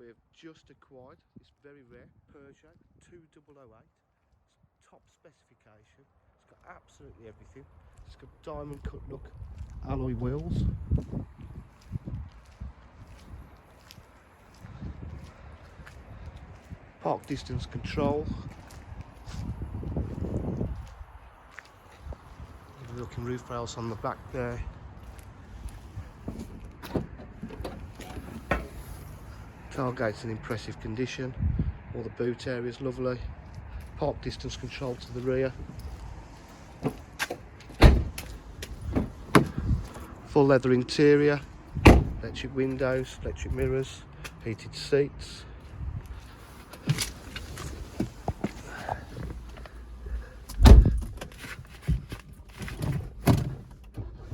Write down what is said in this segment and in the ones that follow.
we have just acquired this very rare Peugeot 2008. It's top specification. It's got absolutely everything. It's got diamond cut look alloy wheels. Park distance control. Looking roof rails on the back there. Tailgate's in impressive condition. All the boot area is lovely. Park distance control to the rear. Full leather interior. Electric windows, electric mirrors, heated seats.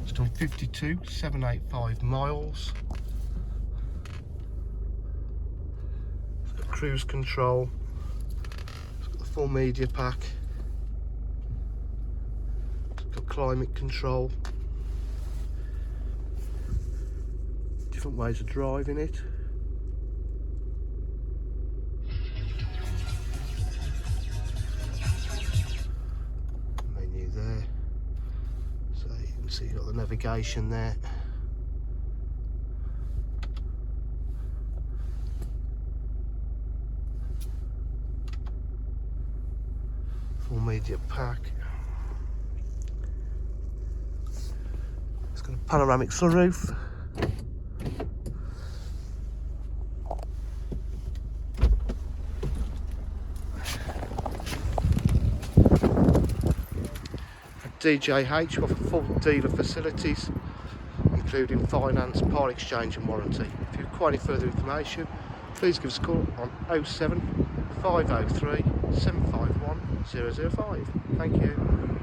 It's done 52,785 miles. Cruise control, it's got the full media pack, it's got climate control, different ways of driving it. Menu there, so you can see you've got the navigation there. Full media pack. It's got a panoramic sunroof. At DJH we offer full dealer facilities, including finance, part exchange and warranty. If you require any further information, please give us a call on 07 503 751 005. Thank you.